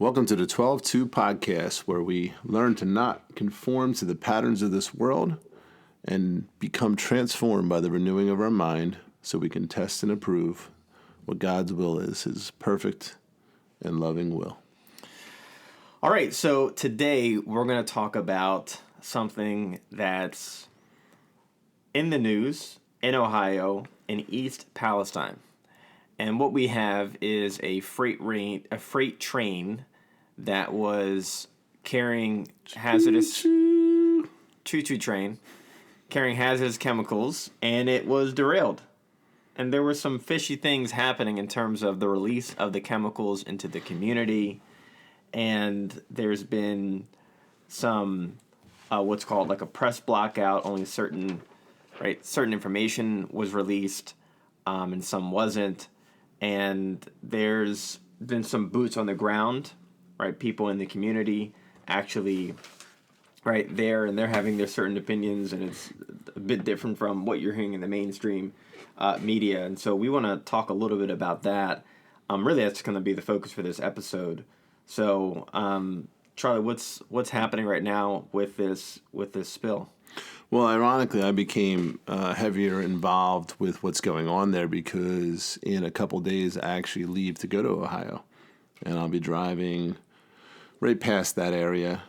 Welcome to the 12-2 podcast, where we learn to not conform to the patterns of this world and become transformed by the renewing of our mind so we can test and approve what God's will is, his perfect and loving will. All right, so today we're going to talk about something that's in the news in Ohio, in East Palestine. And what we have is a freight train that was carrying hazardous choo-choo train carrying hazardous chemicals, and it was derailed. And there were some fishy things happening in terms of the release of the chemicals into the community. And there's been some what's called like a press blackout. Only certain information was released, and some wasn't. And there's been some boots on the ground, right? People in the community actually right there, and they're having their certain opinions, and it's a bit different from what you're hearing in the mainstream media. And so we want to talk a little bit about that. Really, that's going to be the focus for this episode. So, Charlie, what's happening right now with this spill? Well, ironically, I became heavier involved with what's going on there because in a couple days I actually leave to go to Ohio, and I'll be driving right past that area.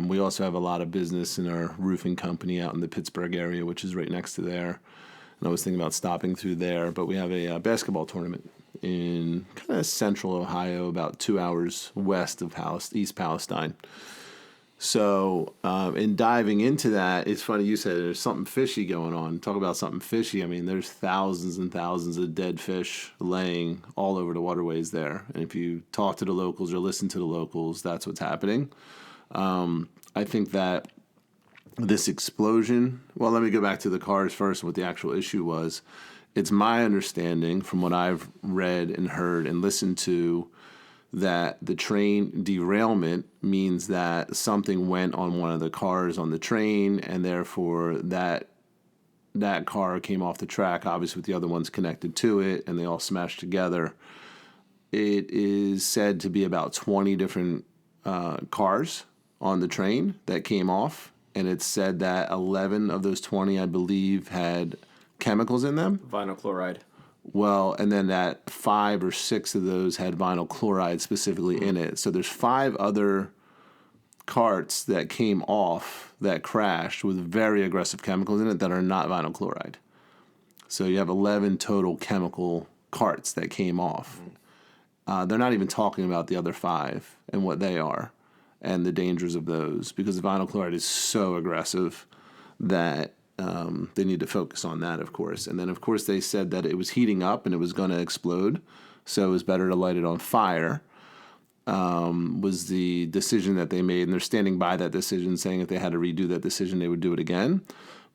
We also have a lot of business in our roofing company out in the Pittsburgh area, which is right next to there. And I was thinking about stopping through there, but we have a basketball tournament in kind of central Ohio, about 2 hours west of East Palestine. So in diving into that, it's funny you said there's something fishy going on. Talk about something fishy. I mean, there's thousands and thousands of dead fish laying all over the waterways there. And if you talk to the locals or listen to the locals, that's what's happening. I think that this explosion, well, let me go back to the cars first and what the actual issue was. It's my understanding from what I've read and heard and listened to that the train derailment means that something went on one of the cars on the train, and therefore that car came off the track, obviously with the other ones connected to it, and they all smashed together. It is said to be about 20 different cars on the train that came off, and it's said that 11 of those 20, I believe, had chemicals in them. Vinyl chloride. Well, and then that 5 or 6 of those had vinyl chloride specifically in it. So there's 5 other carts that came off that crashed with very aggressive chemicals in it that are not vinyl chloride. So you have 11 total chemical carts that came off. They're not even talking about the other 5 and what they are and the dangers of those, because vinyl chloride is so aggressive that they need to focus on that, of course. And then, of course, they said that it was heating up and it was going to explode, so it was better to light it on fire, was the decision that they made. And they're standing by that decision, saying if they had to redo that decision, they would do it again.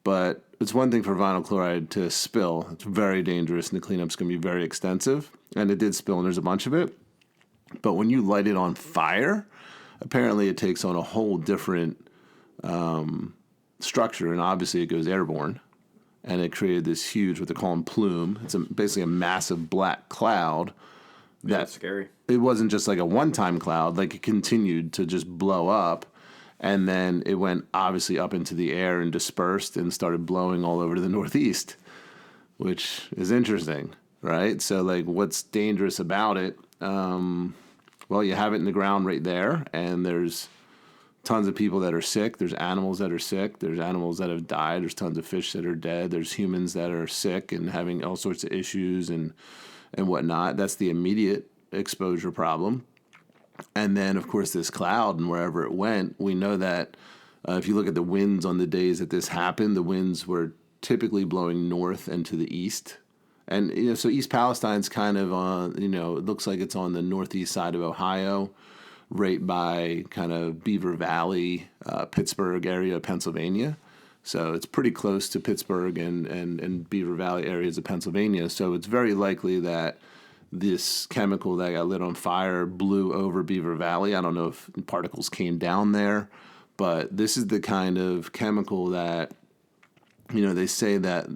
But it's one thing for vinyl chloride to spill. It's very dangerous, and the cleanup's going to be very extensive. And it did spill, and there's a bunch of it. But when you light it on fire, apparently it takes on a whole different structure, and obviously it goes airborne, and it created this huge, what they call plume. It's basically a massive black cloud. That's scary. It wasn't just like a one-time cloud, like it continued to just blow up, and then it went obviously up into the air and dispersed and started blowing all over to the northeast, which is interesting, right? So like, what's dangerous about it? Well, you have it in the ground right there, and there's tons of people that are sick. There's animals that are sick. There's animals that have died. There's tons of fish that are dead. There's humans that are sick and having all sorts of issues and whatnot. That's the immediate exposure problem. And then, of course, this cloud and wherever it went, we know that if you look at the winds on the days that this happened, the winds were typically blowing north and to the east. And, so East Palestine's kind of on, it looks like it's on the northeast side of Ohio, right by kind of Beaver Valley, Pittsburgh area of Pennsylvania. So it's pretty close to Pittsburgh and Beaver Valley areas of Pennsylvania. So it's very likely that this chemical that got lit on fire blew over Beaver Valley. I don't know if particles came down there, but this is the kind of chemical that, they say that,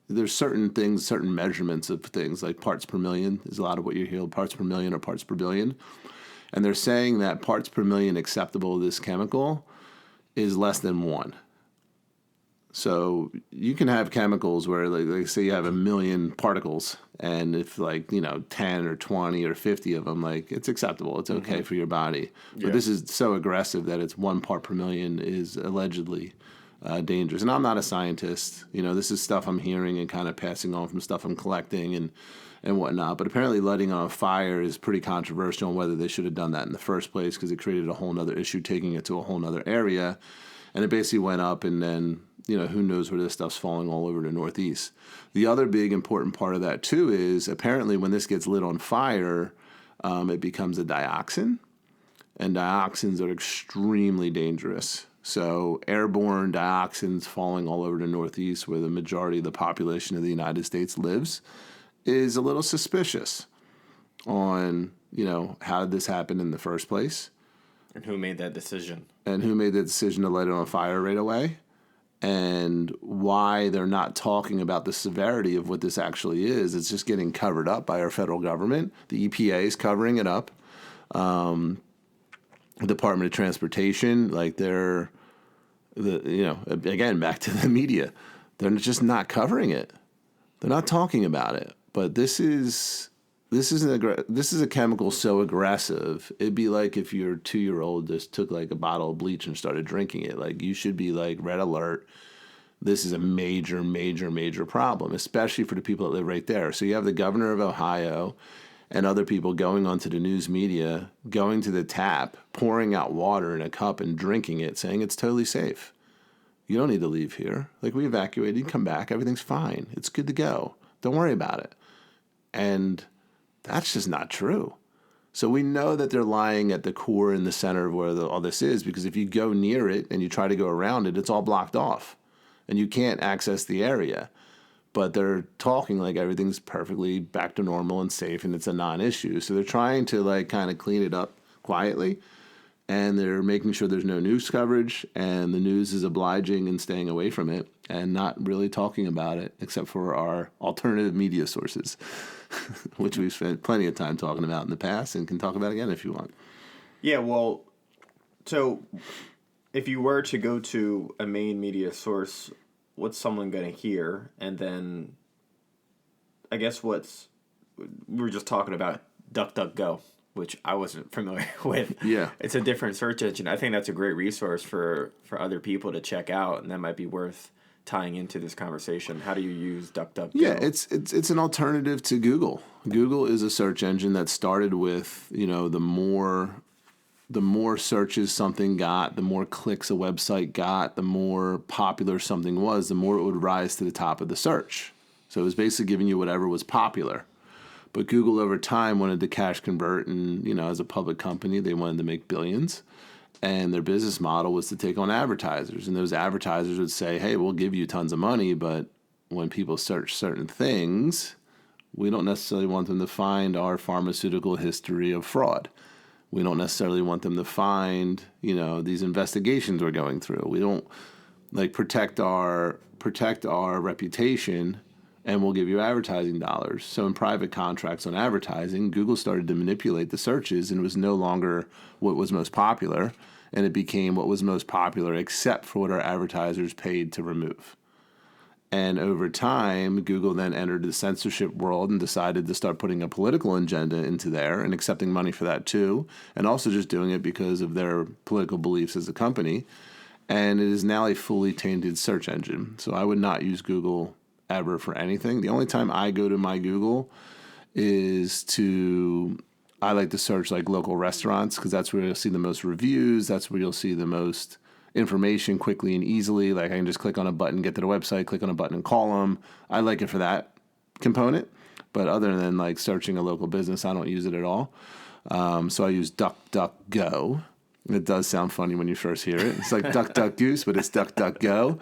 there's certain things, certain measurements of things like parts per million is a lot of what you hear, parts per million or parts per billion. And they're saying that parts per million acceptable of this chemical is less than 1. So you can have chemicals where, like say you have 1 million particles, and if 10 or 20 or 50 of them, it's acceptable. It's okay for your body. But this is so aggressive that it's 1 part per million is allegedly dangerous. And I'm not a scientist. This is stuff I'm hearing and kind of passing on from stuff I'm collecting and whatnot. But apparently lighting on a fire is pretty controversial on whether they should have done that in the first place, because it created a whole nother issue, taking it to a whole nother area. And it basically went up, and then, who knows where this stuff's falling all over the Northeast. The other big important part of that, too, is apparently when this gets lit on fire, it becomes a dioxin. And dioxins are extremely dangerous. So airborne dioxins falling all over the Northeast, where the majority of the population of the United States lives, is a little suspicious on, how did this happen in the first place? And who made that decision? And who made the decision to light it on fire right away? And why they're not talking about the severity of what this actually is. It's just getting covered up by our federal government. The EPA is covering it up. Department of Transportation, again, back to the media. They're just not covering it. They're not talking about it. But this is a chemical so aggressive. It'd be like if your 2-year-old just took a bottle of bleach and started drinking it. You should be red alert. This is a major, major, major problem, especially for the people that live right there. So you have the governor of Ohio and other people going onto the news media, going to the tap, pouring out water in a cup and drinking it, saying it's totally safe. You don't need to leave here. We evacuated, you come back, everything's fine. It's good to go. Don't worry about it. And that's just not true. So we know that they're lying at the core in the center of where all this is, because if you go near it and you try to go around it, it's all blocked off and you can't access the area. But they're talking like everything's perfectly back to normal and safe and it's a non-issue. So they're trying to kind of clean it up quietly, and they're making sure there's no news coverage, and the news is obliging and staying away from it and not really talking about it except for our alternative media sources, which we've spent plenty of time talking about in the past and can talk about again if you want. Yeah, well, so if you were to go to a main media source, what's someone going to hear? And then I guess we were just talking about DuckDuckGo, which I wasn't familiar with. Yeah. It's a different search engine. I think that's a great resource for other people to check out, and that might be worth tying into this conversation. How do you use DuckDuckGo? Yeah, it's an alternative to Google. Google is a search engine that started with, the more searches something got, the more clicks a website got, the more popular something was, the more it would rise to the top of the search. So it was basically giving you whatever was popular. But Google over time wanted to cash convert, and, as a public company, they wanted to make billions. And their business model was to take on advertisers. And those advertisers would say, hey, we'll give you tons of money, but when people search certain things, we don't necessarily want them to find our pharmaceutical history of fraud. We don't necessarily want them to find, these investigations we're going through. We don't protect our reputation, and we'll give you advertising dollars. So in private contracts on advertising, Google started to manipulate the searches, and it was no longer what was most popular, and it became what was most popular except for what our advertisers paid to remove. And over time, Google then entered the censorship world and decided to start putting a political agenda into there and accepting money for that too, and also just doing it because of their political beliefs as a company. And it is now a fully tainted search engine. So I would not use Google ever for anything. The only time I go to my Google is I like to search local restaurants, because that's where you'll see the most reviews. That's where you'll see the most information quickly and easily. I can just click on a button, get to the website, click on a button and call them. I like it for that component. But other than searching a local business, I don't use it at all. So I use DuckDuckGo. It does sound funny when you first hear it. It's like Duck, Duck, Goose, but it's DuckDuckGo.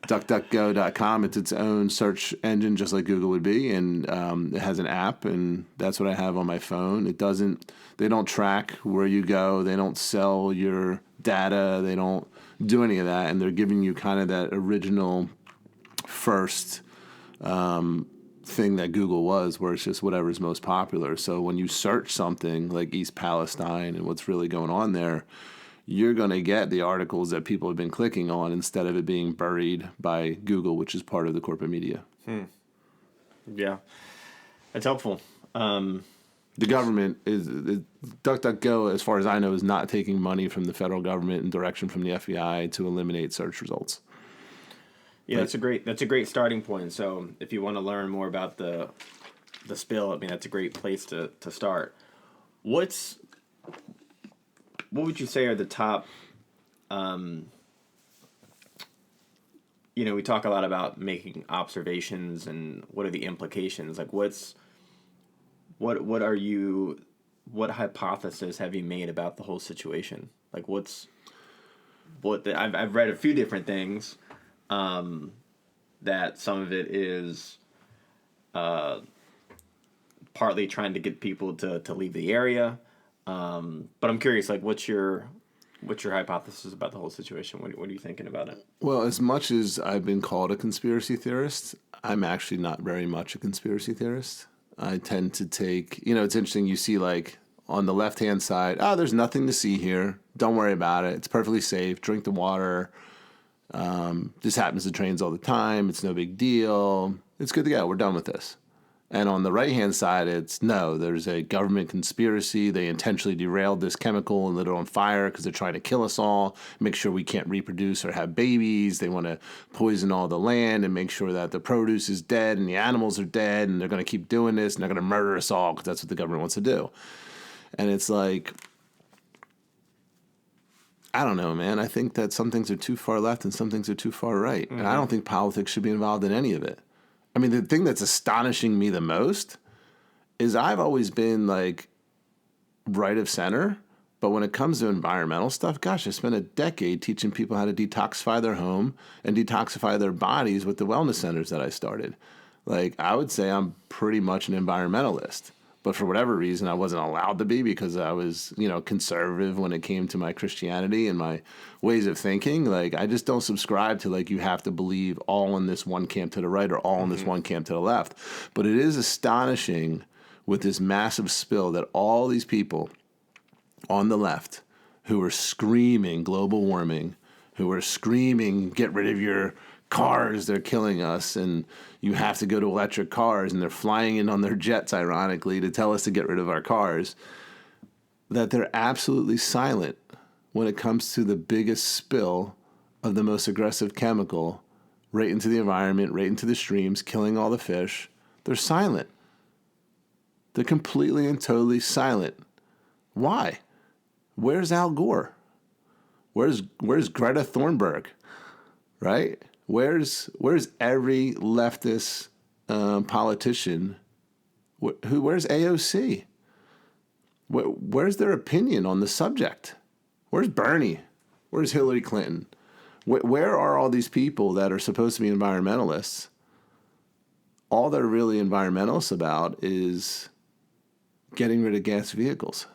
DuckDuckGo.com. It's its own search engine, just like Google would be, and it has an app, and that's what I have on my phone. They don't track where you go. They don't sell your data. They don't do any of that, and they're giving you kind of that original first thing that Google was, where it's just whatever's most popular. So when you search something like East Palestine and what's really going on there, you're going to get the articles that people have been clicking on instead of it being buried by Google, which is part of the corporate media. Yeah, that's helpful. The government is DuckDuckGo, as far as I know, is not taking money from the federal government and direction from the FBI to eliminate search results. Yeah, that's a great starting point. So if you want to learn more about the spill, I mean, that's a great place to start. What would you say are the top? We talk a lot about making observations and what are the implications. Like, what hypothesis have you made about the whole situation? Like, I've read a few different things. That some of it is partly trying to get people to leave the area. But I'm curious, like, what's your hypothesis about the whole situation? What are you thinking about it? Well, as much as I've been called a conspiracy theorist, I'm actually not very much a conspiracy theorist. I tend to take, it's interesting. You see, like, on the left-hand side, there's nothing to see here. Don't worry about it. It's perfectly safe. Drink the water. This happens to trains all the time. It's no big deal. It's good to go. We're done with this. And on the right-hand side, it's no, there's a government conspiracy. They intentionally derailed this chemical and lit it on fire because they're trying to kill us all, make sure we can't reproduce or have babies. They want to poison all the land and make sure that the produce is dead and the animals are dead, and they're going to keep doing this, and they're going to murder us all because that's what the government wants to do. And it's like, I don't know, man. I think that some things are too far left and some things are too far right. Mm-hmm. And I don't think politics should be involved in any of it. I mean, the thing that's astonishing me the most is I've always been, like, right of center. But when it comes to environmental stuff, gosh, I spent a decade teaching people how to detoxify their home and detoxify their bodies with the wellness centers that I started. Like, I would say I'm pretty much an environmentalist. But for whatever reason, I wasn't allowed to be because I was, conservative when it came to my Christianity and my ways of thinking. Like, I just don't subscribe to, like, you have to believe all in this one camp to the right or all in this one camp to the left. But it is astonishing with this massive spill that all these people on the left who were screaming global warming, who were screaming get rid of your cars, they're killing us, and you have to go to electric cars, and they're flying in on their jets, ironically, to tell us to get rid of our cars, that they're absolutely silent when it comes to the biggest spill of the most aggressive chemical right into the environment, right into the streams, killing all the fish. They're silent. They're completely and totally silent. Why? Where's Al Gore? Where's Greta Thunberg? Right? Where's every leftist politician? Where's AOC? Where's their opinion on the subject? Where's Bernie? Where's Hillary Clinton? Where are all these people that are supposed to be environmentalists? All they're really environmentalists about is getting rid of gas vehicles.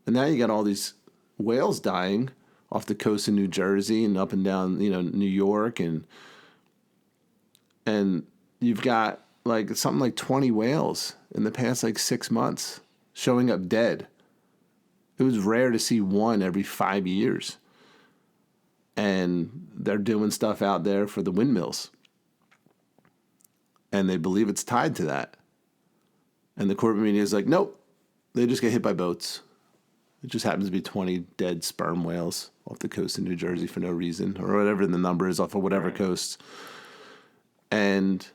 And now you got all these whales dying off the coast of New Jersey and up and down, New York, and you've got like something like 20 whales in the past 6 months showing up dead. It was rare to see one every 5 years. And they're doing stuff out there for the windmills. And they believe it's tied to that. And the corporate media is like, nope, they just get hit by boats. It just happens to be 20 dead sperm whales off the coast of New Jersey for no reason, or whatever the number is off of whatever coast. And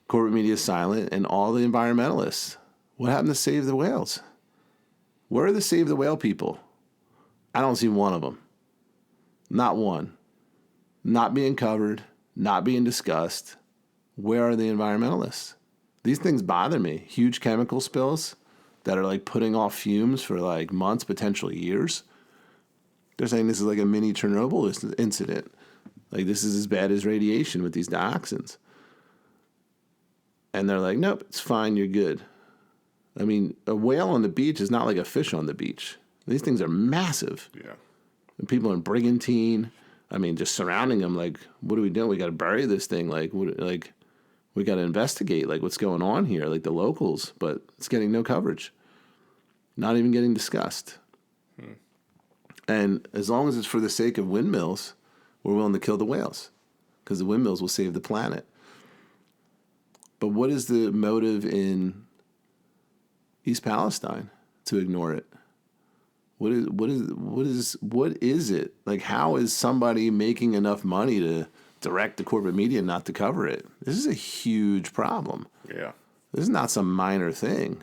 corporate media is silent, and all the environmentalists. What happened to save the whales? Where are the save the whale people? I don't see one of them. Not one. Not being covered, not being discussed. Where are the environmentalists? These things bother me. Huge chemical spills that are putting off fumes for months, potentially years. They're saying this is like a mini Chernobyl incident. This is as bad as radiation with these dioxins. And they're like, nope, it's fine, you're good. I mean, a whale on the beach is not like a fish on the beach. These things are massive. Yeah. And people in Brigantine, just surrounding them, what are we doing? We got to bury this thing. We got to investigate like what's going on here, like the locals, but it's getting no coverage. Not even getting discussed. And as long as it's for the sake of windmills, we're willing to kill the whales because the windmills will save the planet. But what is the motive in East Palestine to ignore it? What is it? Like, how is somebody making enough money to direct the corporate media not to cover it? This is a huge problem. Yeah. This is not some minor thing.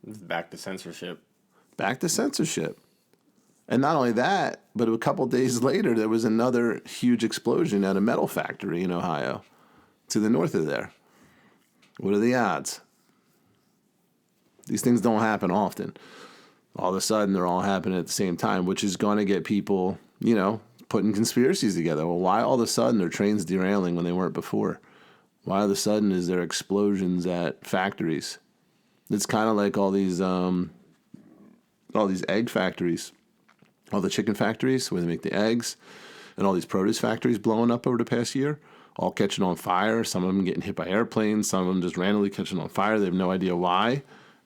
It's back to censorship. Back to censorship. And not only that, but a couple days later, there was another huge explosion at a metal factory in Ohio to the north of there. What are the odds? These things don't happen often. All of a sudden, they're all happening at the same time, which is going to get people, putting conspiracies together. Well, why all of a sudden are trains derailing when they weren't before? Why all of a sudden is there explosions at factories? It's kind of like all these egg factories. All the chicken factories where they make the eggs, and all these produce factories blowing up over the past year, all catching on fire. Some of them getting hit by airplanes. Some of them just randomly catching on fire. They have no idea why.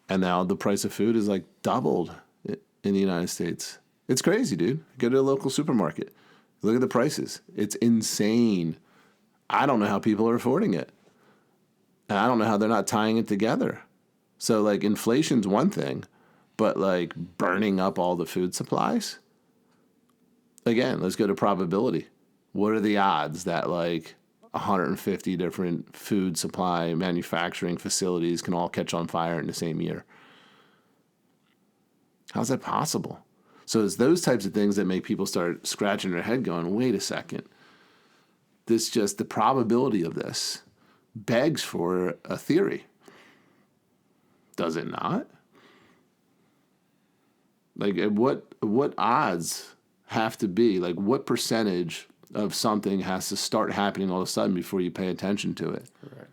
And now the price of food is like doubled in the United States. It's crazy, dude. Go to a local supermarket. Look at the prices. It's insane. I don't know how people are affording it. And I don't know how they're not tying it together. So, like, inflation's one thing, but, like, burning up all the food supplies? Again, let's go to probability. What are the odds that, like, 150 different food supply manufacturing facilities can all catch on fire in the same year? How's that possible? So it's those types of things that make people start scratching their head going, wait a second. The probability of this begs for a theory. Does it not? Like, what odds have to be? Like, what percentage of something has to start happening all of a sudden before you pay attention to it? Right.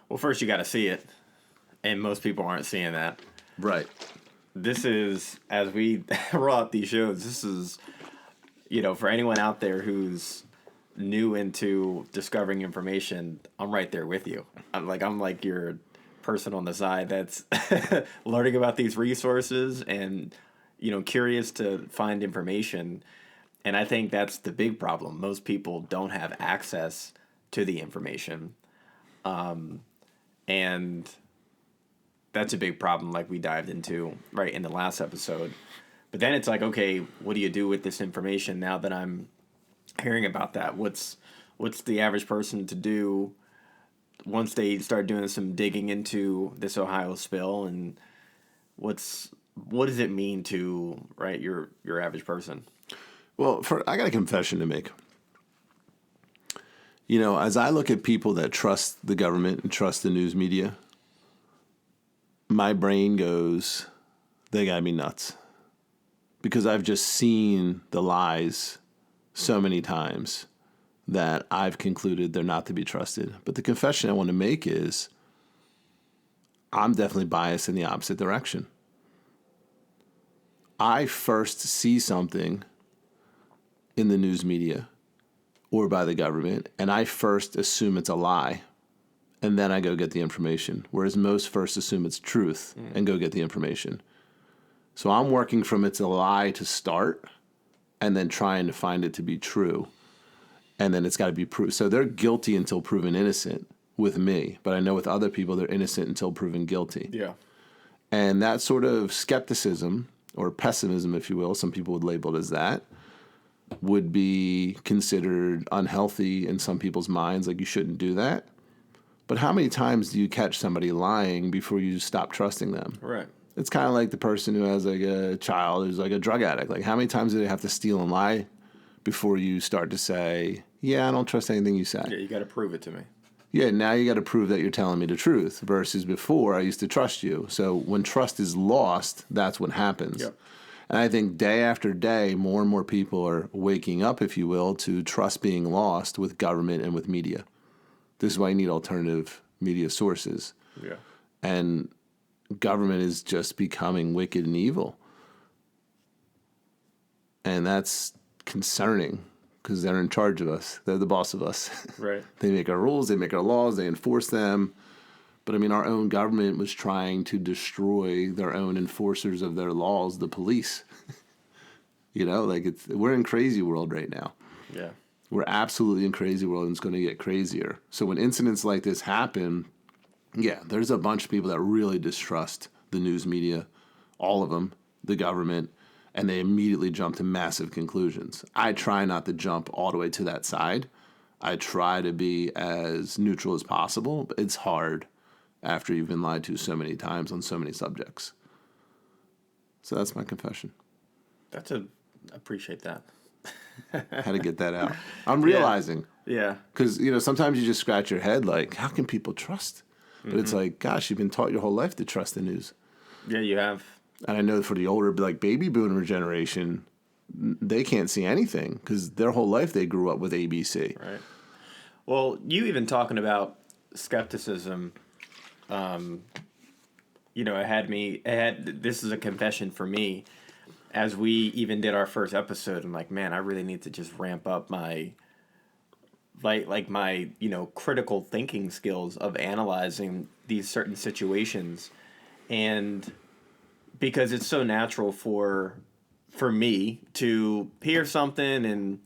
Well, first you got to see it, and most people aren't seeing that. Right. This is, as we roll out these shows, this is, for anyone out there who's new into discovering information, I'm right there with you. I'm like your person on the side that's learning about these resources and, curious to find information. And I think that's the big problem. Most people don't have access to the information. And that's a big problem, like we dived into right in the last episode. But then it's like, okay, what do you do with this information now that I'm hearing about that? What's the average person to do once they start doing some digging into this Ohio spill, and what does it mean to your average person? Well, I got a confession to make. As I look at people that trust the government and trust the news media, my brain goes, they gotta be nuts. Because I've just seen the lies so many times that I've concluded they're not to be trusted. But the confession I want to make is I'm definitely biased in the opposite direction. I first see something in the news media or by the government, and I first assume it's a lie, and then I go get the information, whereas most first assume it's truth and go get the information. So I'm working from it's a lie to start and then trying to find it to be true, and then it's got to be proved. So they're guilty until proven innocent with me, but I know with other people they're innocent until proven guilty. Yeah. And that sort of skepticism or pessimism, if you will, some people would label it as that, would be considered unhealthy in some people's minds, like you shouldn't do that. But how many times do you catch somebody lying before you stop trusting them? Right. It's kind of like the person who has like a child who's like a drug addict. Like how many times do they have to steal and lie before you start to say, yeah, I don't trust anything you say? Yeah, you got to prove it to me. Yeah, now you got to prove that you're telling me the truth versus before I used to trust you. So when trust is lost, that's what happens. Yep. And I think day after day, more and more people are waking up, if you will, to trust being lost with government and with media. This is why you need alternative media sources. Yeah. And government is just becoming wicked and evil. And that's concerning because they're in charge of us. They're the boss of us. Right. They make our rules, they make our laws, they enforce them. But I mean, our own government was trying to destroy their own enforcers of their laws, the police. We're in crazy world right now. Yeah. We're absolutely in crazy world, and it's going to get crazier. So when incidents like this happen, yeah, there's a bunch of people that really distrust the news media, all of them, the government, and they immediately jump to massive conclusions. I try not to jump all the way to that side. I try to be as neutral as possible, but it's hard after you've been lied to so many times on so many subjects. So that's my confession. Appreciate that. How to get that out. I'm realizing. Yeah. Because, sometimes you just scratch your head like, how can people trust? But it's like, gosh, you've been taught your whole life to trust the news. Yeah, you have. And I know for the older, like baby boomer generation, they can't see anything because their whole life they grew up with ABC. Right. Well, you even talking about skepticism, this is a confession for me. As we even did our first episode, I'm like, man, I really need to just ramp up my, my critical thinking skills of analyzing these certain situations, and because it's so natural for me to hear something and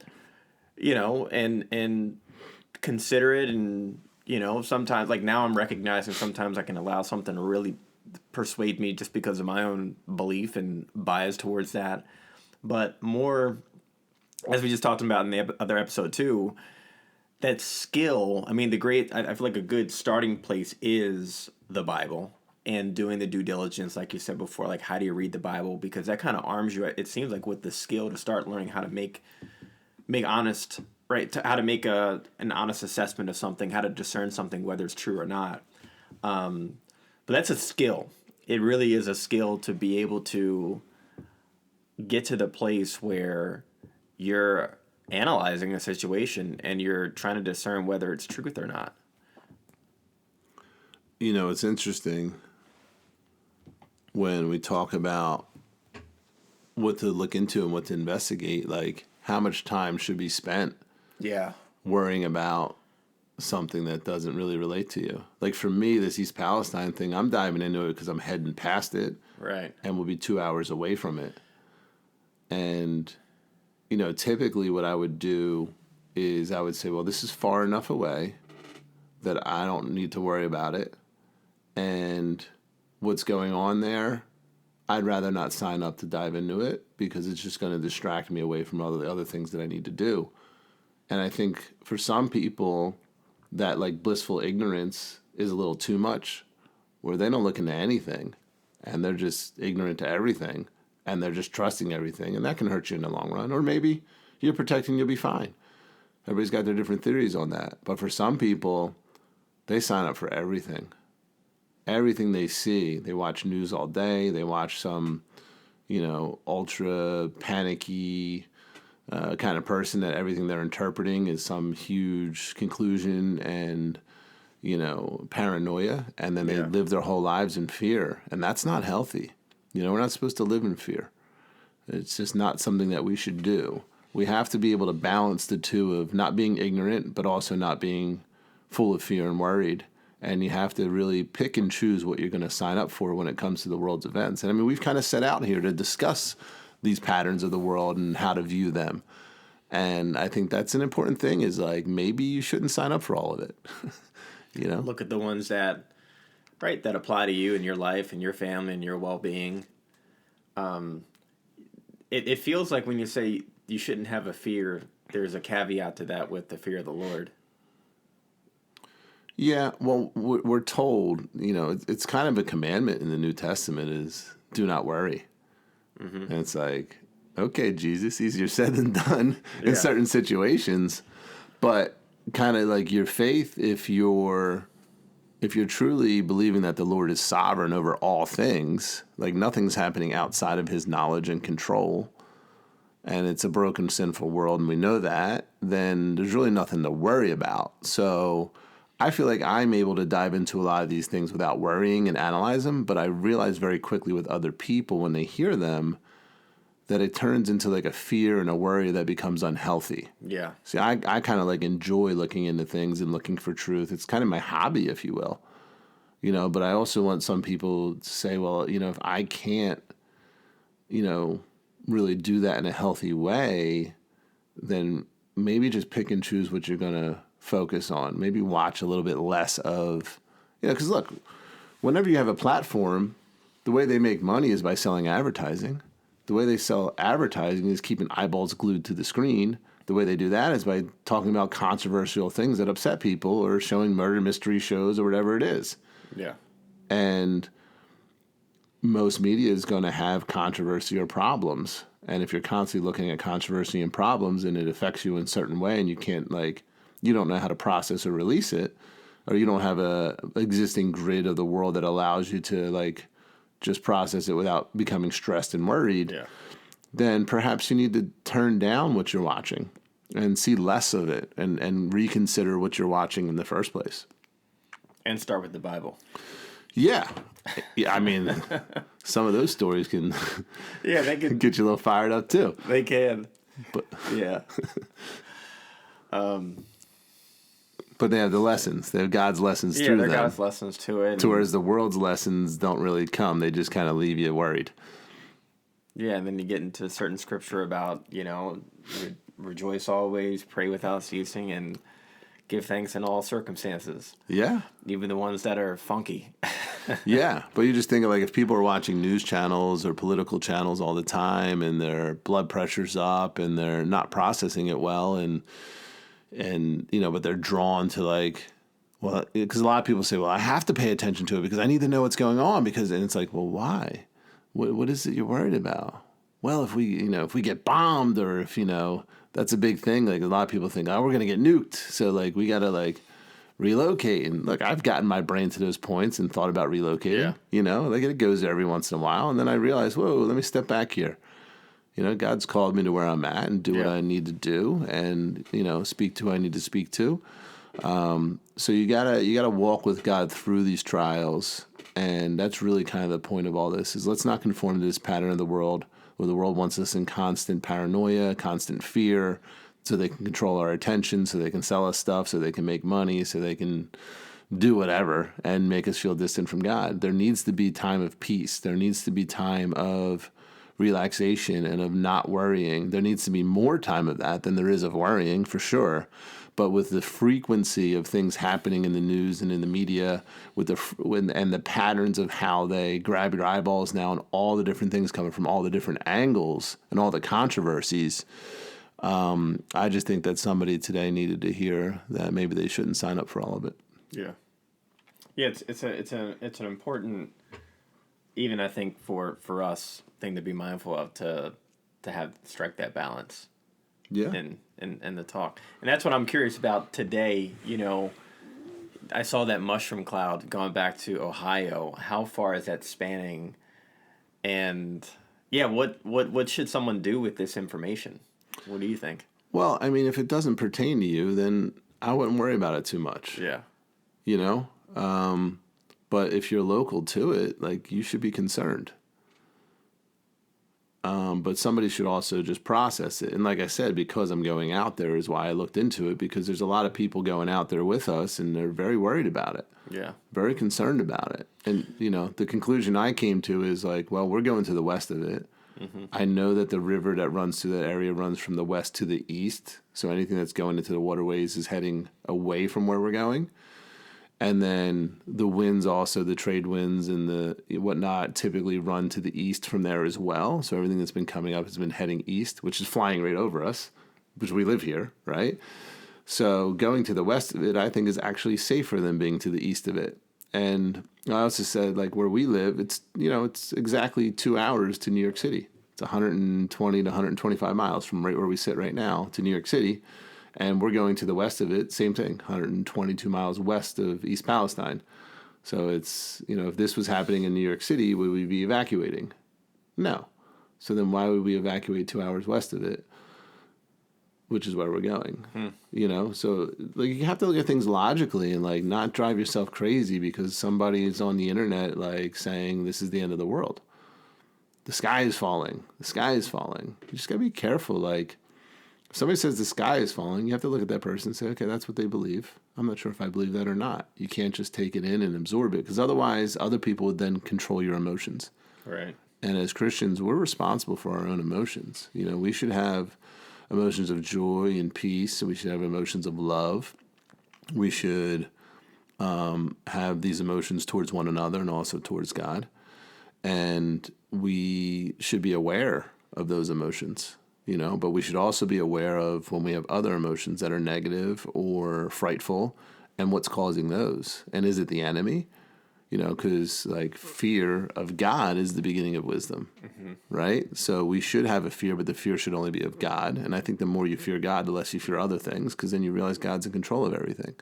and consider it, and sometimes, like, now I'm recognizing sometimes I can allow something to really persuade me just because of my own belief and bias towards that. But more, as we just talked about in the other episode too, that skill, I mean, I feel like a good starting place is the Bible and doing the due diligence, like you said before, like how do you read the Bible? Because that kind of arms you, it seems like, with the skill to start learning how to make honest, right? How to make an honest assessment of something, how to discern something, whether it's true or not. But that's a skill. It really is a skill to be able to get to the place where you're analyzing a situation and you're trying to discern whether it's truth or not. It's interesting when we talk about what to look into and what to investigate, like how much time should be spent worrying about something that doesn't really relate to you. Like for me, this East Palestine thing, I'm diving into it because I'm heading past it. Right. And we'll be 2 hours away from it. And, typically what I would do is I would say, well, this is far enough away that I don't need to worry about it. And what's going on there, I'd rather not sign up to dive into it because it's just going to distract me away from all the other things that I need to do. And I think for some people, that like blissful ignorance is a little too much, where they don't look into anything and they're just ignorant to everything and they're just trusting everything, and that can hurt you in the long run. Or maybe you're protecting, you'll be fine. Everybody's got their different theories on that. But for some people, they sign up for everything. Everything they see, they watch news all day, they watch some, ultra panicky kind of person that everything they're interpreting is some huge conclusion and, paranoia. And then they live their whole lives in fear. And that's not healthy. We're not supposed to live in fear. It's just not something that we should do. We have to be able to balance the two of not being ignorant, but also not being full of fear and worried. And you have to really pick and choose what you're going to sign up for when it comes to the world's events. And I mean, we've kind of set out here to discuss these patterns of the world and how to view them. And I think that's an important thing, is like, maybe you shouldn't sign up for all of it. Look at the ones that apply to you and your life and your family and your well-being. It feels like when you say you shouldn't have a fear, there's a caveat to that with the fear of the Lord. Yeah, well, we're told, it's kind of a commandment in the New Testament is do not worry. Mm-hmm. And it's like, okay, Jesus, easier said than done in certain situations. But kind of like your faith, if you're truly believing that the Lord is sovereign over all things, like nothing's happening outside of his knowledge and control, and it's a broken, sinful world, and we know that, then there's really nothing to worry about. So I feel like I'm able to dive into a lot of these things without worrying and analyze them, but I realize very quickly with other people when they hear them, that it turns into like a fear and a worry that becomes unhealthy. Yeah. See, I kind of like enjoy looking into things and looking for truth. It's kind of my hobby, if you will. But I also want some people to say, well, if I can't, really do that in a healthy way, then maybe just pick and choose what you're going to focus on. Maybe watch a little bit less of, because look, whenever you have a platform, the way they make money is by selling advertising. The way they sell advertising is keeping eyeballs glued to the screen. The way they do that is by talking about controversial things that upset people or showing murder mystery shows or whatever it is. Yeah. And most media is going to have controversy or problems. And if you're constantly looking at controversy and problems and it affects you in a certain way and you can't you don't know how to process or release it, or you don't have a existing grid of the world that allows you to just process it without becoming stressed and worried, then perhaps you need to turn down what you're watching and see less of it and reconsider what you're watching in the first place. And start with the Bible. Yeah. I mean, some of those stories can they can get you a little fired up too. They can. But yeah. But they have the lessons. They have God's lessons through them. Yeah, they're God's lessons to it. Whereas the world's lessons don't really come. They just kind of leave you worried. Yeah, and then you get into certain scripture about, rejoice always, pray without ceasing, and give thanks in all circumstances. Yeah. Even the ones that are funky. Yeah, but you just think of if people are watching news channels or political channels all the time and their blood pressure's up and they're not processing it well and but they're drawn to because a lot of people say, well, I have to pay attention to it because I need to know what's going on and it's like, well, why? What is it you're worried about? Well, if we get bombed or if, that's a big thing. A lot of people think, oh, we're going to get nuked. So we got to relocate. And look, I've gotten my brain to those points and thought about relocating, it goes there every once in a while. And then I realize, whoa, let me step back here. God's called me to where I'm at and do what I need to do and, speak to who I need to speak to. So you gotta walk with God through these trials. And that's really kind of the point of all this is let's not conform to this pattern of the world where the world wants us in constant paranoia, constant fear, so they can control our attention, so they can sell us stuff, so they can make money, so they can do whatever and make us feel distant from God. There needs to be time of peace. There needs to be time of relaxation and of not worrying. There needs to be more time of that than there is of worrying, for sure. But with the frequency of things happening in the news and in the media, and the patterns of how they grab your eyeballs now and all the different things coming from all the different angles and all the controversies, I just think that somebody today needed to hear that maybe they shouldn't sign up for all of it. Yeah. Yeah, it's an important, even I think for us, thing to be mindful of to strike that balance. Yeah. In the talk. And that's what I'm curious about today. I saw that mushroom cloud going back to Ohio. How far is that spanning? And what should someone do with this information? What do you think? Well, I mean, if it doesn't pertain to you, then I wouldn't worry about it too much. Yeah. But if you're local to it, you should be concerned. But somebody should also just process it. And like I said, because I'm going out there is why I looked into it, because there's a lot of people going out there with us and they're very worried about it. Yeah. Very concerned about it. And, the conclusion I came to is well, we're going to the west of it. Mm-hmm. I know that the river that runs through that area runs from the west to the east. So anything that's going into the waterways is heading away from where we're going. And then the winds also, the trade winds and the whatnot, typically run to the east from there as well. So everything that's been coming up has been heading east, which is flying right over us, which we live here, right? So going to the west of it, I think, is actually safer than being to the east of it. And I also said, where we live, it's exactly 2 hours to New York City. It's 120 to 125 miles from right where we sit right now to New York City. And we're going to the west of it, same thing, 122 miles west of East Palestine. So it's, if this was happening in New York City, would we be evacuating? No. So then why would we evacuate 2 hours west of it, which is where we're going? So you have to look at things logically and not drive yourself crazy because somebody is on the internet saying this is the end of the world. the sky is falling. The sky is falling. You just got to be careful. Like, if somebody says the sky is falling, you have to look at that person and say, okay, that's what they believe. I'm not sure if I believe that or not. You can't just take it in and absorb it, because otherwise other people would then control your emotions. Right. And as Christians, we're responsible for our own emotions. You know, we should have emotions of joy and peace. We should have emotions of love. We should have these emotions towards one another and also towards God. And we should be aware of those emotions, you know, but we should also be aware of when we have other emotions that are negative or frightful, and what's causing those. And is it the enemy? You know, because like fear of God is the beginning of wisdom, right? So we should have a fear, but the fear should only be of God. And I think the more you fear God, the less you fear other things, because then you realize God's in control of everything.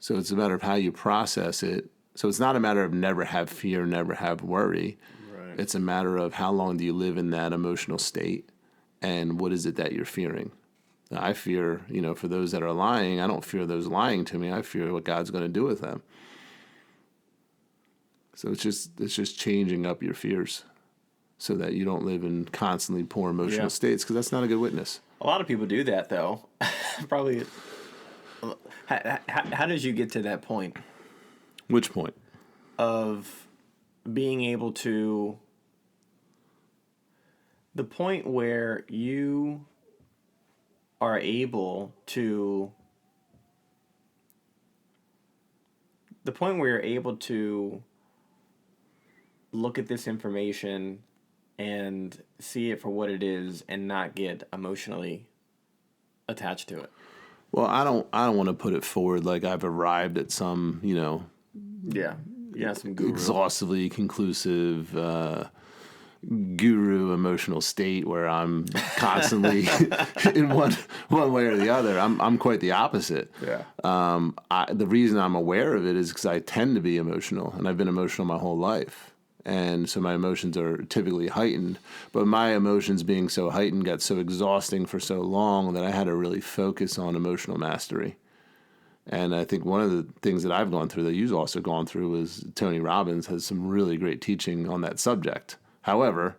So it's a matter of how you process it. So it's not a matter of never have fear, never have worry. Right. It's a matter of how long do you live in that emotional state, and what is it that you're fearing. Now, I fear, you know, for those that are lying, I don't fear those lying to me. I fear what God's going to do with them. So it's just changing up your fears so that you don't live in constantly poor emotional states, because that's not a good witness. A lot of people do that, though. Probably. How did you get to that point Which point? of being able to, the point where you are able to, the point where you're able to look at this information and see it for what it is and not get emotionally attached to it? Well, I don't want to put it forward like I've arrived at some, you know, Some guru. exhaustively conclusive guru emotional state where I'm constantly in one way or the other. I'm quite the opposite. Yeah. The reason I'm aware of it is because I tend to be emotional, and I've been emotional my whole life. And so my emotions are typically heightened, but my emotions being so heightened got so exhausting for so long that I had to really focus on emotional mastery. And I think one of the things that I've gone through that you've also gone through is Tony Robbins has some really great teaching on that subject. However,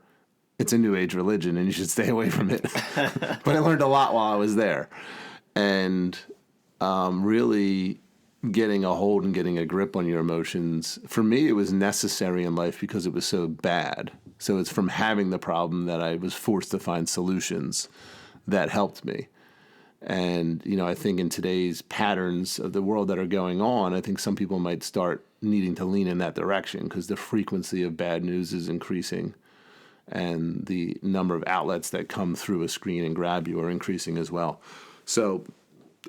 it's a new age religion and you should stay away from it. But I learned a lot while I was there. And really getting a hold and getting a grip on your emotions, for me, it was necessary in life because it was so bad. So it's from having the problem that I was forced to find solutions that helped me. And, you know, I think in today's patterns of the world that are going on, I think some people might start needing to lean in that direction because the frequency of bad news is increasing, and the number of outlets that come through a screen and grab you are increasing as well. So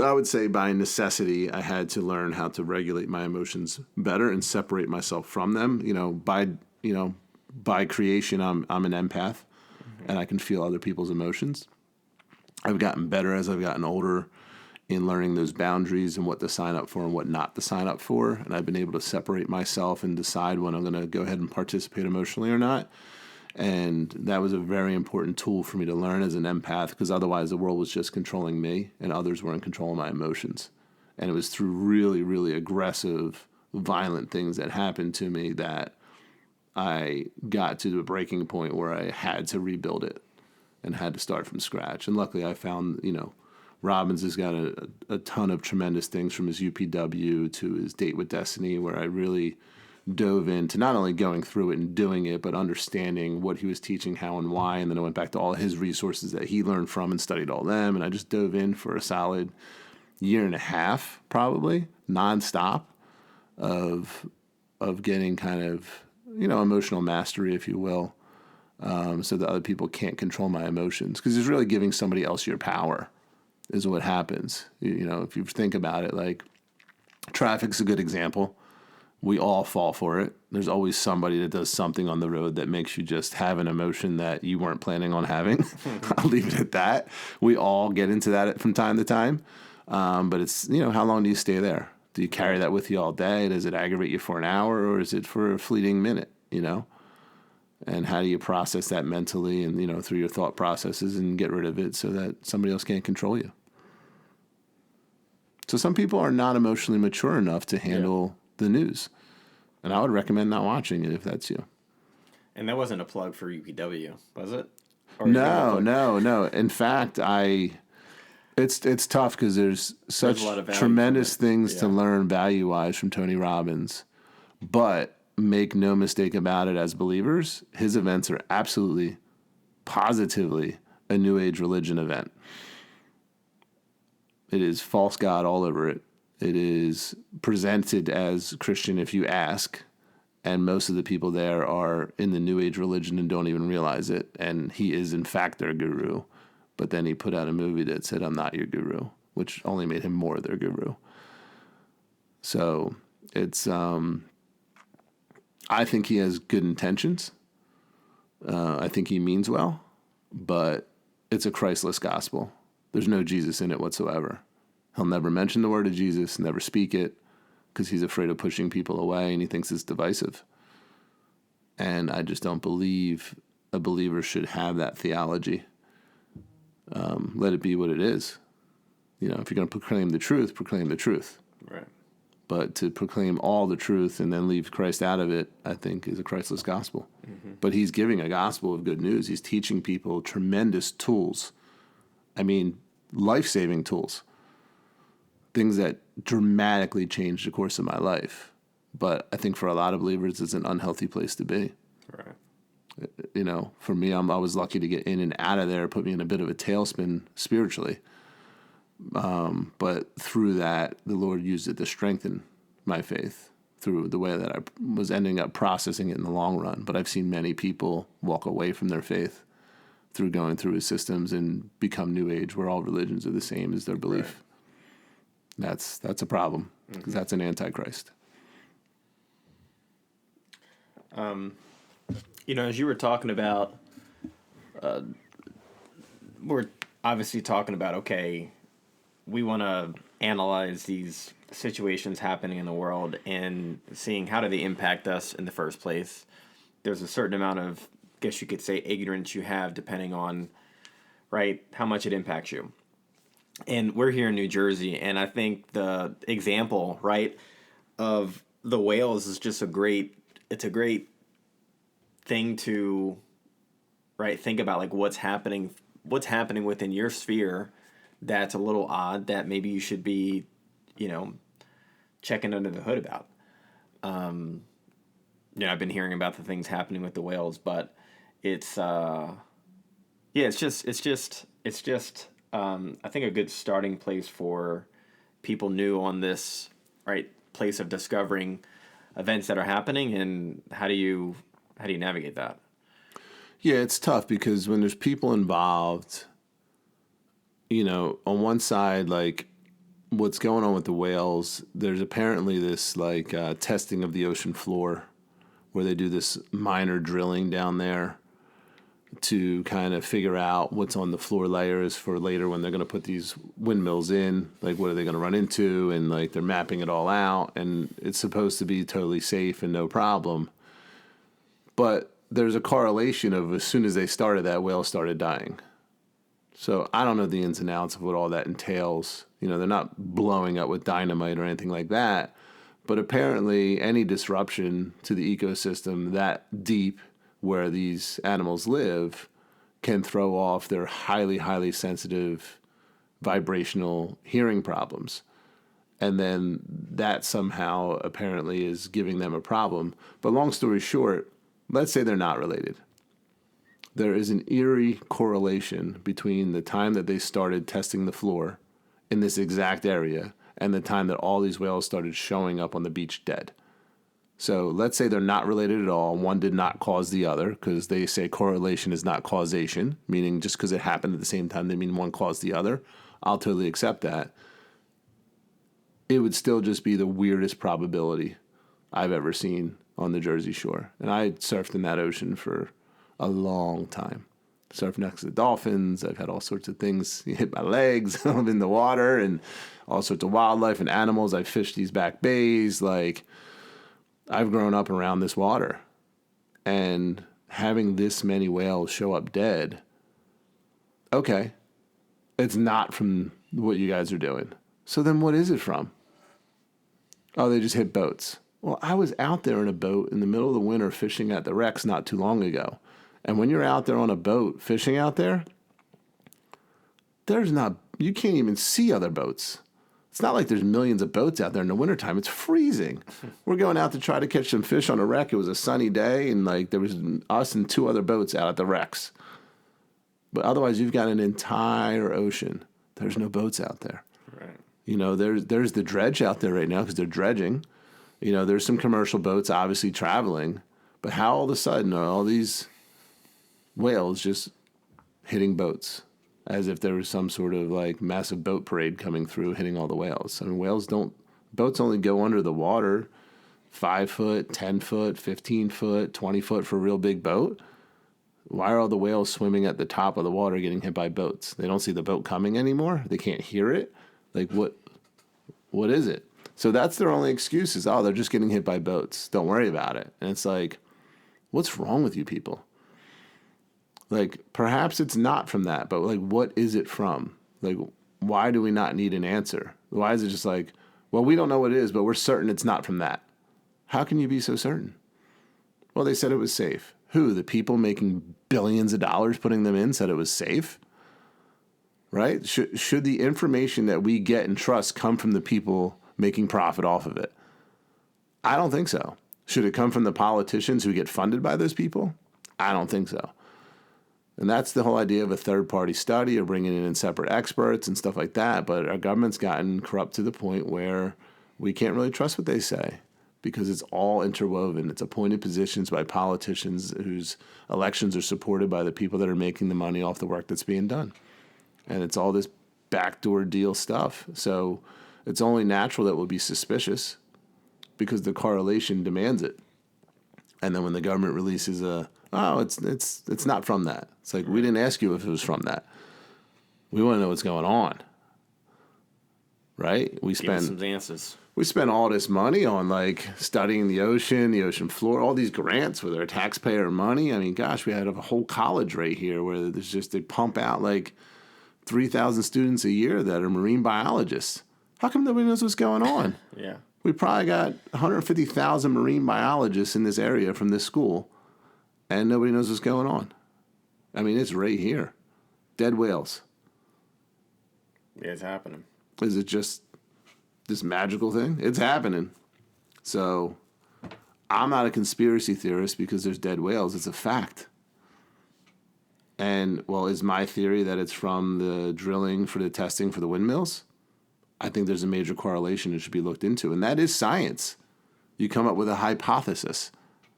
I would say by necessity, I had to learn how to regulate my emotions better and separate myself from them. By creation, I'm an empath, and I can feel other people's emotions. I've gotten better as I've gotten older in learning those boundaries and what to sign up for and what not to sign up for. And I've been able to separate myself and decide when I'm going to go ahead and participate emotionally or not. And that was a very important tool for me to learn as an empath, because otherwise the world was just controlling me and others were in control of my emotions. And it was through really, really aggressive, violent things that happened to me that I got to the breaking point where I had to rebuild it and had to start from scratch. And luckily I found, Robbins has got a ton of tremendous things, from his UPW to his Date with Destiny, where I really dove into not only going through it and doing it, but understanding what he was teaching, how and why. And then I went back to all his resources that he learned from and studied all them. And I just dove in for a solid year and a half, probably nonstop, of getting kind of, emotional mastery, if you will. So that other people can't control my emotions, because it's really giving somebody else your power is what happens. If you think about it, like traffic's a good example. We all fall for it. There's always somebody that does something on the road that makes you just have an emotion that you weren't planning on having. I'll leave it at that. We all get into that from time to time. But it's, how long do you stay there? Do you carry that with you all day? Does it aggravate you for an hour, or is it for a fleeting minute, And how do you process that mentally and, through your thought processes, and get rid of it so that somebody else can't control you? So some people are not emotionally mature enough to handle the news. And I would recommend not watching it if that's you. And that wasn't a plug for UPW, was it? Or are you gonna No, plug? no, no. In fact, it's tough because there's There's a such lot of value from tremendous it. things to Yeah. learn value wise from Tony Robbins. But make no mistake about it, as believers, his events are absolutely, positively a New Age religion event. It is false God all over it. It is presented as Christian if you ask, and most of the people there are in the New Age religion and don't even realize it. And he is, in fact, their guru. But then he put out a movie that said, "I'm not your guru," which only made him more their guru. So it's, I think he has good intentions. I think he means well, but it's a Christless gospel. There's no Jesus in it whatsoever. He'll never mention the word of Jesus, never speak it, because he's afraid of pushing people away and he thinks it's divisive. And I just don't believe a believer should have that theology. Let it be what it is. If you're going to proclaim the truth, proclaim the truth. Right. But to proclaim all the truth and then leave Christ out of it, I think, is a Christless gospel. Mm-hmm. But he's giving a gospel of good news. He's teaching people tremendous tools. I mean, life-saving tools. Things that dramatically changed the course of my life. But I think for a lot of believers, it's an unhealthy place to be. Right. For me, I was lucky to get in and out of there, put me in a bit of a tailspin spiritually. But through that, the Lord used it to strengthen my faith through the way that I was ending up processing it in the long run. But I've seen many people walk away from their faith through going through his systems and become New Age, where all religions are the same as their belief. Right. That's a problem, because that's an antichrist. As you were talking about, we're obviously talking about, okay, we want to analyze these situations happening in the world and seeing how do they impact us in the first place. There's a certain amount of, I guess you could say, ignorance you have depending on, right, how much it impacts you. And we're here in New Jersey, and I think the example, right, of the whales is just a great thing to, right, think about, like what's happening within your sphere that's a little odd that maybe you should be, checking under the hood about. I've been hearing about the things happening with the whales, but it's it's just I think a good starting place for people new on this, right, place of discovering events that are happening, and how do you navigate that? Yeah, it's tough because when there's people involved, on one side, like what's going on with the whales, there's apparently this testing of the ocean floor where they do this minor drilling down there to kind of figure out what's on the floor layers for later when they're going to put these windmills in, like what are they going to run into, and like they're mapping it all out, and it's supposed to be totally safe and no problem. But there's a correlation of as soon as they started, that whale started dying. So I don't know the ins and outs of what all that entails. They're not blowing up with dynamite or anything like that. But apparently any disruption to the ecosystem that deep where these animals live can throw off their highly, highly sensitive vibrational hearing problems. And then that somehow apparently is giving them a problem. But long story short, let's say they're not related. There is an eerie correlation between the time that they started testing the floor in this exact area and the time that all these whales started showing up on the beach dead. So let's say they're not related at all. One did not cause the other, because they say correlation is not causation, meaning just because it happened at the same time, they mean one caused the other. I'll totally accept that. It would still just be the weirdest probability I've ever seen on the Jersey Shore. And I surfed in that ocean for a long time. Surfed next to the dolphins. I've had all sorts of things hit my legs in the water, and all sorts of wildlife and animals. I've fished these back bays. Like, I've grown up around this water. And having this many whales show up dead, okay, it's not from what you guys are doing. So then what is it from? Oh, they just hit boats. Well, I was out there in a boat in the middle of the winter fishing at the wrecks not too long ago. And when you're out there on a boat fishing out there, you can't even see other boats. It's not like there's millions of boats out there in the wintertime. It's freezing. We're going out to try to catch some fish on a wreck. It was a sunny day, and like there was us and 2 other boats out at the wrecks. But otherwise, you've got an entire ocean. There's no boats out there. Right. You know, there's the dredge out there right now because they're dredging. You know, there's some commercial boats obviously traveling. But how all of a sudden are all these whales just hitting boats as if there was some sort of like massive boat parade coming through hitting all the whales? I mean, boats only go under the water 5 foot, 10 foot, 15 foot, 20 foot for a real big boat. Why are all the whales swimming at the top of the water getting hit by boats? They don't see the boat coming anymore. They can't hear it. Like what is it? So that's their only excuse is, oh, they're just getting hit by boats. Don't worry about it. And it's like, what's wrong with you people? Like, perhaps it's not from that, but like, what is it from? Like, why do we not need an answer? Why is it just like, well, we don't know what it is, but we're certain it's not from that? How can you be so certain? Well, they said it was safe. Who? The people making billions of dollars putting them in said it was safe? Right? Should the information that we get and trust come from the people making profit off of it? I don't think so. Should it come from the politicians who get funded by those people? I don't think so. And that's the whole idea of a third-party study or bringing in separate experts and stuff like that. But our government's gotten corrupt to the point where we can't really trust what they say because it's all interwoven. It's appointed positions by politicians whose elections are supported by the people that are making the money off the work that's being done. And it's all this backdoor deal stuff. So it's only natural that we'll be suspicious because the correlation demands it. And then when the government releases it's not from that. It's like, we didn't ask you if it was from that. We want to know what's going on. Right? Give us some answers. We spend all this money on like studying the ocean floor, all these grants with our taxpayer money. I mean, gosh, we had a whole college right here where there's just, they pump out like 3,000 students a year that are marine biologists. How come nobody knows what's going on? Yeah. We probably got 150,000 marine biologists in this area from this school, and nobody knows what's going on. I mean, it's right here. Dead whales. Yeah, it's happening. Is it just this magical thing? It's happening. So I'm not a conspiracy theorist because there's dead whales. It's a fact. And, well, is my theory that it's from the drilling for the testing for the windmills? I think there's a major correlation that should be looked into. And that is science. You come up with a hypothesis,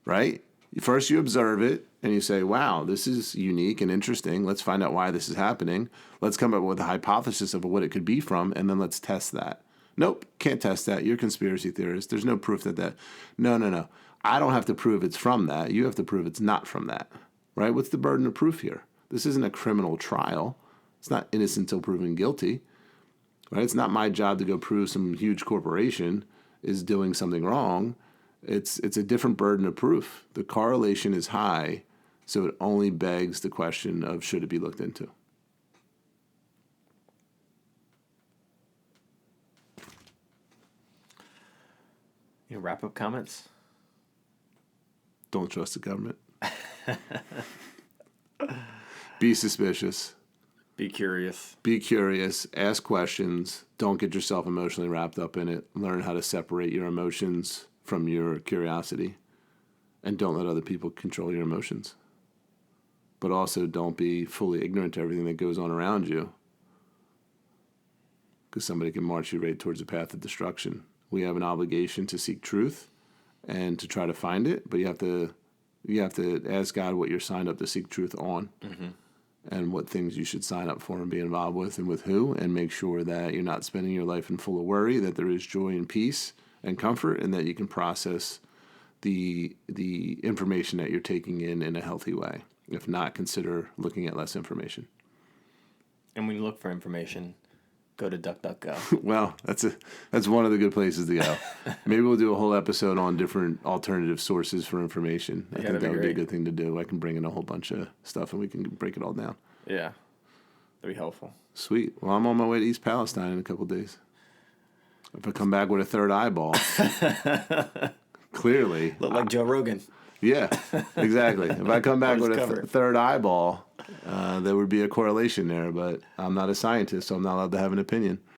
right? First you observe it and you say, wow, this is unique and interesting. Let's find out why this is happening. Let's come up with a hypothesis of what it could be from, and then let's test that. Nope, can't test that. You're a conspiracy theorist. There's no proof that. No. I don't have to prove it's from that. You have to prove it's not from that, right? What's the burden of proof here? This isn't a criminal trial. It's not innocent until proven guilty, right? It's not my job to go prove some huge corporation is doing something wrong. It's a different burden of proof. The correlation is high, so it only begs the question of should it be looked into. You wrap up comments? Don't trust the government. Be suspicious. Be curious. Be curious. Ask questions. Don't get yourself emotionally wrapped up in it. Learn how to separate your emotions from your curiosity. And don't let other people control your emotions. But also don't be fully ignorant to everything that goes on around you. Because somebody can march you right towards a path of destruction. We have an obligation to seek truth and to try to find it, but you have to ask God what you're signed up to seek truth on. Mm-hmm. And what things you should sign up for and be involved with and with who, and make sure that you're not spending your life in full of worry, that there is joy and peace and comfort, and that you can process the information that you're taking in a healthy way. If not, consider looking at less information. And when you look for information, go to DuckDuckGo. Well, that's one of the good places to go. Maybe we'll do a whole episode on different alternative sources for information. I think that would be a good thing to do. I can bring in a whole bunch of stuff and we can break it all down. Yeah, that'd be helpful. Sweet. Well, I'm on my way to East Palestine in a couple of days. If I come back with a third eyeball, clearly. Look like Joe Rogan. Yeah, exactly. If I come back with a cover. third eyeball, there would be a correlation there, but I'm not a scientist, so I'm not allowed to have an opinion.